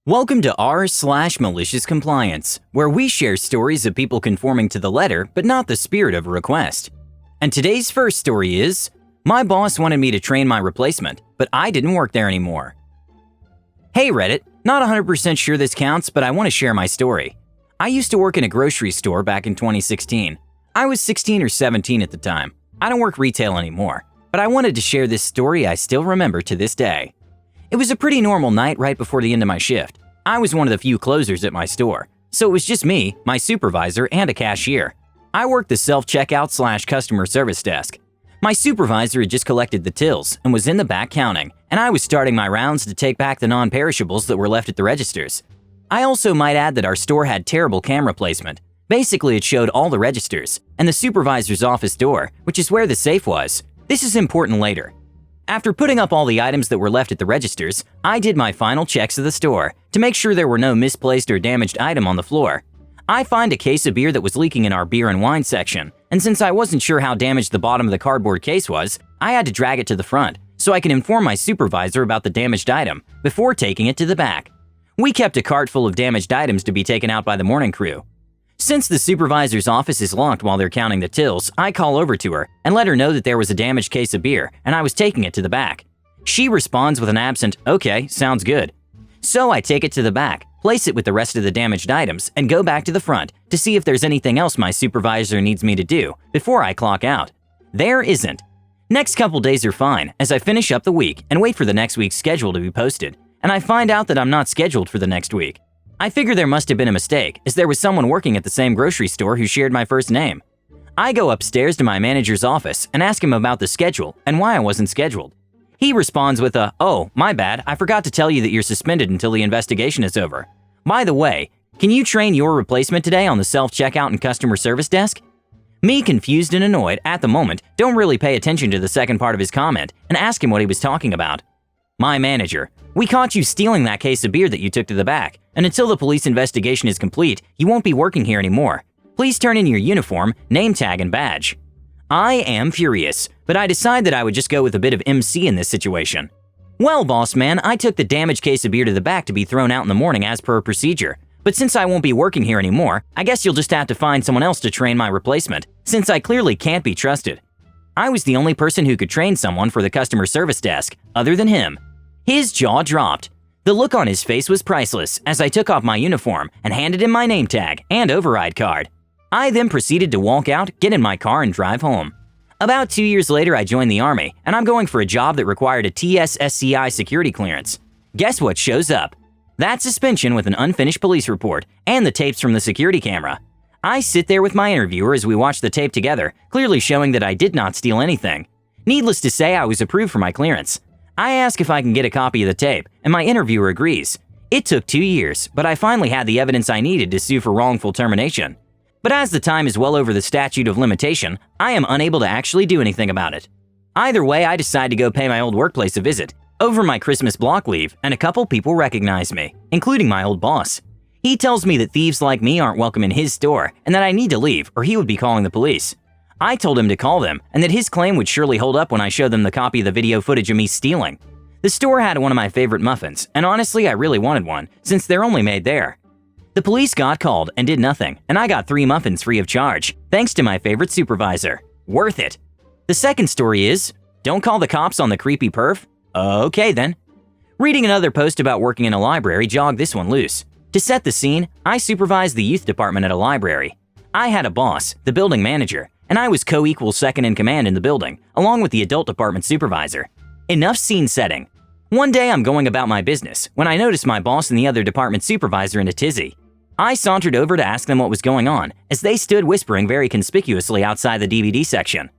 Welcome to r/MaliciousCompliance, where we share stories of people conforming to the letter but not the spirit of a request. And today's first story is, my boss wanted me to train my replacement, but I didn't work there anymore. Hey Reddit, not 100% sure this counts, but I want to share my story. I used to work in a grocery store back in 2016. I was 16 or 17 at the time. I don't work retail anymore, but I wanted to share this story I still remember to this day. It was a pretty normal night right before the end of my shift. I was one of the few closers at my store, so it was just me, my supervisor, and a cashier. I worked the self-checkout/customer service desk. My supervisor had just collected the tills and was in the back counting, and I was starting my rounds to take back the non-perishables that were left at the registers. I also might add that our store had terrible camera placement. Basically, it showed all the registers and the supervisor's office door, which is where the safe was. This is important later. After putting up all the items that were left at the registers, I did my final checks of the store to make sure there were no misplaced or damaged item on the floor. I find a case of beer that was leaking in our beer and wine section, and since I wasn't sure how damaged the bottom of the cardboard case was, I had to drag it to the front so I can inform my supervisor about the damaged item before taking it to the back. We kept a cart full of damaged items to be taken out by the morning crew. Since the supervisor's office is locked while they're counting the tills, I call over to her and let her know that there was a damaged case of beer and I was taking it to the back. She responds with an absent, "Okay, sounds good." So I take it to the back, place it with the rest of the damaged items, and go back to the front to see if there's anything else my supervisor needs me to do before I clock out. There isn't. Next couple days are fine as I finish up the week and wait for the next week's schedule to be posted, and I find out that I'm not scheduled for the next week. I figure there must have been a mistake, as there was someone working at the same grocery store who shared my first name. I go upstairs to my manager's office and ask him about the schedule and why I wasn't scheduled. He responds with a, "Oh, my bad, I forgot to tell you that you're suspended until the investigation is over. By the way, can you train your replacement today on the self-checkout and customer service desk?" Me, confused and annoyed at the moment, don't really pay attention to the second part of his comment and ask him what he was talking about. My manager, "We caught you stealing that case of beer that you took to the back, and until the police investigation is complete, you won't be working here anymore. Please turn in your uniform, name tag, and badge." I am furious, but I decide that I would just go with a bit of MC in this situation. "Well, boss man, I took the damaged case of beer to the back to be thrown out in the morning as per procedure, but since I won't be working here anymore, I guess you'll just have to find someone else to train my replacement, since I clearly can't be trusted." I was the only person who could train someone for the customer service desk, other than him. His jaw dropped. The look on his face was priceless as I took off my uniform and handed him my name tag and override card. I then proceeded to walk out, get in my car, and drive home. About 2 years later, I joined the Army, and I'm going for a job that required a TSSCI security clearance. Guess what shows up? That suspension with an unfinished police report and the tapes from the security camera. I sit there with my interviewer as we watch the tape together, clearly showing that I did not steal anything. Needless to say, I was approved for my clearance. I ask if I can get a copy of the tape, and my interviewer agrees. It took 2 years, but I finally had the evidence I needed to sue for wrongful termination. But as the time is well over the statute of limitation, I am unable to actually do anything about it. Either way, I decide to go pay my old workplace a visit over my Christmas block leave, and a couple people recognize me, including my old boss. He tells me that thieves like me aren't welcome in his store and that I need to leave or he would be calling the police. I told him to call them and that his claim would surely hold up when I showed them the copy of the video footage of me stealing. The store had one of my favorite muffins, and honestly I really wanted one since they're only made there. The police got called and did nothing, and I got 3 muffins free of charge, thanks to my favorite supervisor. Worth it. The second story is, don't call the cops on the creepy perv? Okay then. Reading another post about working in a library jogged this one loose. To set the scene, I supervised the youth department at a library. I had a boss, the building manager, and I was co-equal second in command in the building, along with the adult department supervisor. Enough scene setting. One day I'm going about my business when I noticed my boss and the other department supervisor in a tizzy. I sauntered over to ask them what was going on as they stood whispering very conspicuously outside the DVD section.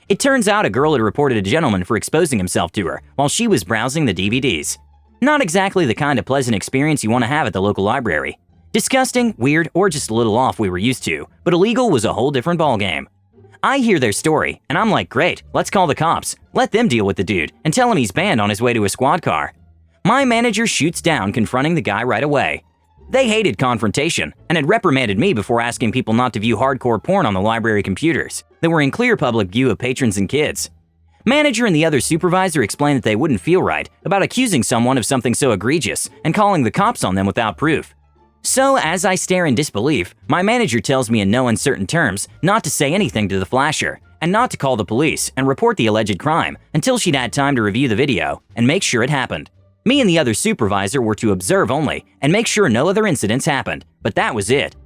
It turns out a girl had reported a gentleman for exposing himself to her while she was browsing the DVDs. Not exactly the kind of pleasant experience you want to have at the local library. Disgusting, weird, or just a little off we were used to, but illegal was a whole different ballgame. I hear their story, and I'm like, great, let's call the cops. Let them deal with the dude, and tell him he's banned on his way to a squad car. My manager shoots down, confronting the guy right away. They hated confrontation, and had reprimanded me before asking people not to view hardcore porn on the library computers that were in clear public view of patrons and kids. Manager and the other supervisor explained that they wouldn't feel right about accusing someone of something so egregious and calling the cops on them without proof. So, as I stare in disbelief, my manager tells me in no uncertain terms not to say anything to the flasher and not to call the police and report the alleged crime until she'd had time to review the video and make sure it happened. Me and the other supervisor were to observe only and make sure no other incidents happened, but that was it.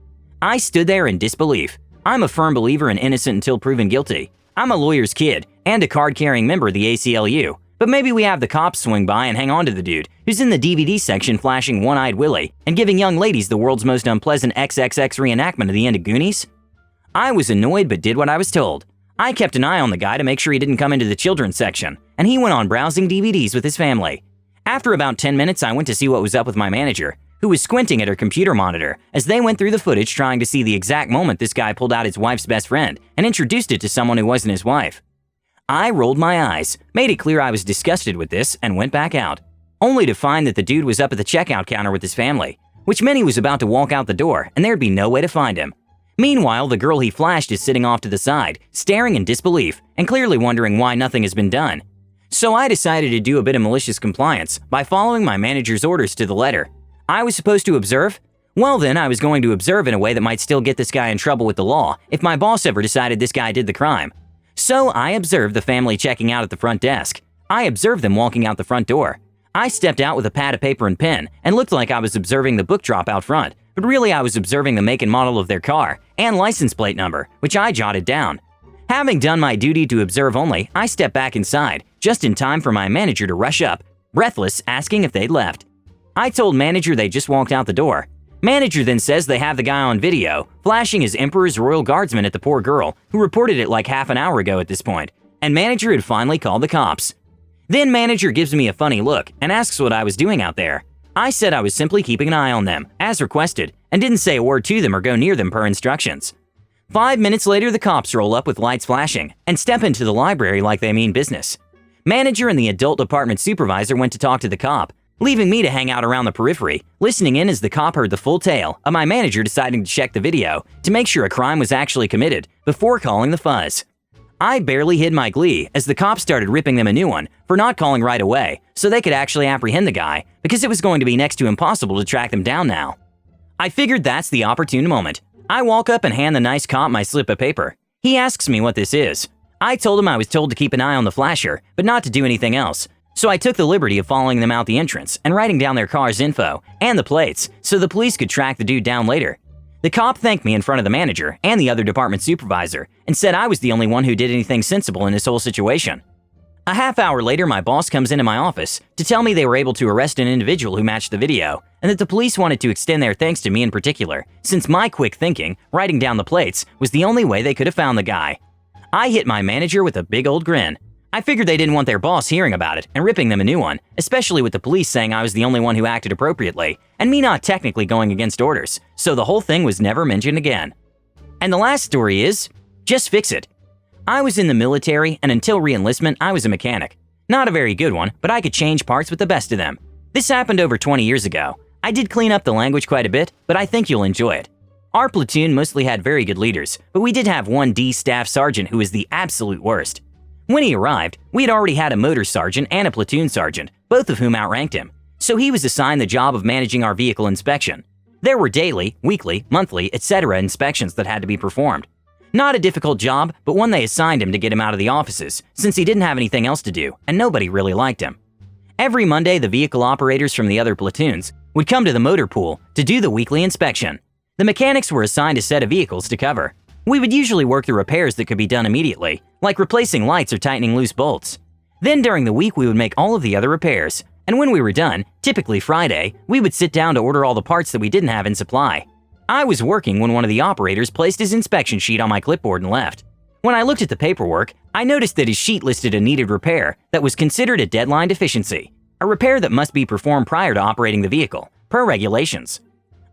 I stood there in disbelief. I'm a firm believer in innocent until proven guilty. I'm a lawyer's kid and a card-carrying member of the ACLU, but maybe we have the cops swing by and hang on to the dude who's in the DVD section flashing One-Eyed Willie and giving young ladies the world's most unpleasant XXX reenactment of the end of Goonies. I was annoyed but did what I was told. I kept an eye on the guy to make sure he didn't come into the children's section, and he went on browsing DVDs with his family. After about 10 minutes, I went to see what was up with my manager, who was squinting at her computer monitor as they went through the footage trying to see the exact moment this guy pulled out his wife's best friend and introduced it to someone who wasn't his wife. I rolled my eyes, made it clear I was disgusted with this, and went back out, only to find that the dude was up at the checkout counter with his family, which meant he was about to walk out the door and there'd be no way to find him. Meanwhile, the girl he flashed is sitting off to the side, staring in disbelief and clearly wondering why nothing has been done. So I decided to do a bit of malicious compliance by following my manager's orders to the letter. I was supposed to observe? Well then, I was going to observe in a way that might still get this guy in trouble with the law if my boss ever decided this guy did the crime. So I observed the family checking out at the front desk. I observed them walking out the front door. I stepped out with a pad of paper and pen and looked like I was observing the book drop out front, but really I was observing the make and model of their car and license plate number, which I jotted down. Having done my duty to observe only, I stepped back inside, just in time for my manager to rush up, breathless, asking if they'd left. I told manager they just walked out the door. Manager then says they have the guy on video, flashing his Emperor's Royal Guardsman at the poor girl, who reported it like half an hour ago at this point, and manager had finally called the cops. Then manager gives me a funny look and asks what I was doing out there. I said I was simply keeping an eye on them, as requested, and didn't say a word to them or go near them per instructions. 5 minutes later, the cops roll up with lights flashing and step into the library like they mean business. Manager and the adult department supervisor went to talk to the cop, leaving me to hang out around the periphery, listening in as the cop heard the full tale of my manager deciding to check the video to make sure a crime was actually committed before calling the fuzz. I barely hid my glee as the cops started ripping them a new one for not calling right away so they could actually apprehend the guy because it was going to be next to impossible to track them down now. I figured that's the opportune moment. I walk up and hand the nice cop my slip of paper. He asks me what this is. I told him I was told to keep an eye on the flasher, but not to do anything else. So I took the liberty of following them out the entrance and writing down their car's info and the plates so the police could track the dude down later. The cop thanked me in front of the manager and the other department supervisor and said I was the only one who did anything sensible in this whole situation. A half hour later, my boss comes into my office to tell me they were able to arrest an individual who matched the video and that the police wanted to extend their thanks to me in particular, since my quick thinking, writing down the plates, was the only way they could have found the guy. I hit my manager with a big old grin. I figured they didn't want their boss hearing about it and ripping them a new one, especially with the police saying I was the only one who acted appropriately, and me not technically going against orders, so the whole thing was never mentioned again. And the last story is, just fix it. I was in the military, and until re-enlistment, I was a mechanic. Not a very good one, but I could change parts with the best of them. This happened over 20 years ago. I did clean up the language quite a bit, but I think you'll enjoy it. Our platoon mostly had very good leaders, but we did have one D staff sergeant who was the absolute worst. When he arrived, we had already had a motor sergeant and a platoon sergeant, both of whom outranked him, so he was assigned the job of managing our vehicle inspection. There were daily, weekly, monthly, etc. inspections that had to be performed. Not a difficult job, but one they assigned him to get him out of the offices, since he didn't have anything else to do, and nobody really liked him. Every Monday, the vehicle operators from the other platoons would come to the motor pool to do the weekly inspection. The mechanics were assigned a set of vehicles to cover. We would usually work the repairs that could be done immediately, like replacing lights or tightening loose bolts. Then during the week, we would make all of the other repairs, and when we were done, typically Friday, we would sit down to order all the parts that we didn't have in supply. I was working when one of the operators placed his inspection sheet on my clipboard and left. When I looked at the paperwork, I noticed that his sheet listed a needed repair that was considered a deadline deficiency, a repair that must be performed prior to operating the vehicle, per regulations.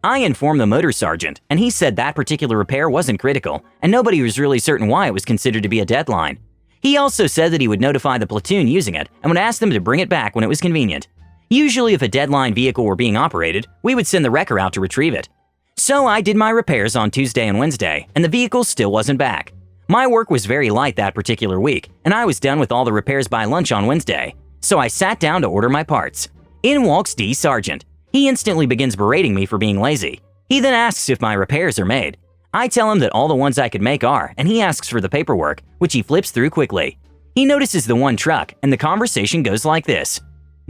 I informed the motor sergeant, and he said that particular repair wasn't critical, and nobody was really certain why it was considered to be a deadline. He also said that he would notify the platoon using it and would ask them to bring it back when it was convenient. Usually if a deadline vehicle were being operated, we would send the wrecker out to retrieve it. So I did my repairs on Tuesday and Wednesday, and the vehicle still wasn't back. My work was very light that particular week, and I was done with all the repairs by lunch on Wednesday, so I sat down to order my parts. In walks D. Sargent. He instantly begins berating me for being lazy. He then asks if my repairs are made. I tell him that all the ones I could make are, and he asks for the paperwork, which he flips through quickly. He notices the one truck, and the conversation goes like this.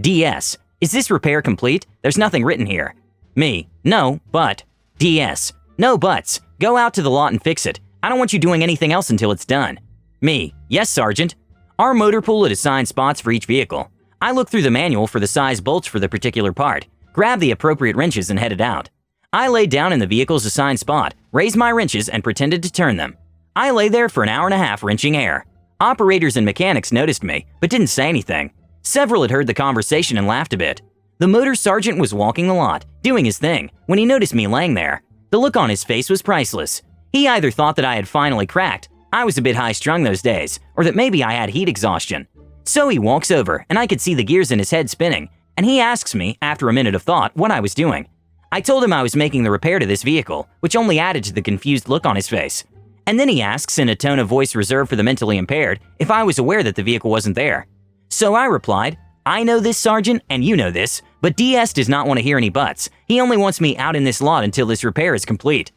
DS, is this repair complete? There's nothing written here. Me, no, but. DS, no buts. Go out to the lot and fix it. I don't want you doing anything else until it's done. Me, yes, Sergeant. Our motor pool had assigned spots for each vehicle. I looked through the manual for the size bolts for the particular part, grabbed the appropriate wrenches and headed out. I laid down in the vehicle's assigned spot, raised my wrenches and pretended to turn them. I lay there for an hour and a half wrenching air. Operators and mechanics noticed me, but didn't say anything. Several had heard the conversation and laughed a bit. The motor sergeant was walking the lot, doing his thing, when he noticed me laying there. The look on his face was priceless. He either thought that I had finally cracked, I was a bit high-strung those days, or that maybe I had heat exhaustion. So he walks over, and I could see the gears in his head spinning, and he asks me, after a minute of thought, what I was doing. I told him I was making the repair to this vehicle, which only added to the confused look on his face. And then he asks, in a tone of voice reserved for the mentally impaired, if I was aware that the vehicle wasn't there. So I replied, I know this, Sergeant, and you know this, but DS does not want to hear any buts. He only wants me out in this lot until this repair is complete.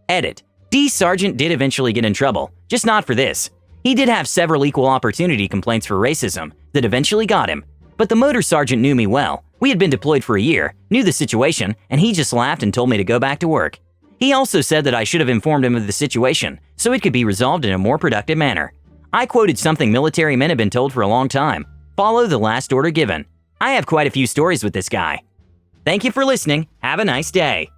Edit. D. Sargent did eventually get in trouble, just not for this. He did have several equal opportunity complaints for racism that eventually got him. But the motor sergeant knew me well. We had been deployed for a year, knew the situation, and he just laughed and told me to go back to work. He also said that I should have informed him of the situation, so it could be resolved in a more productive manner. I quoted something military men have been told for a long time. Follow the last order given. I have quite a few stories with this guy. Thank you for listening. Have a nice day.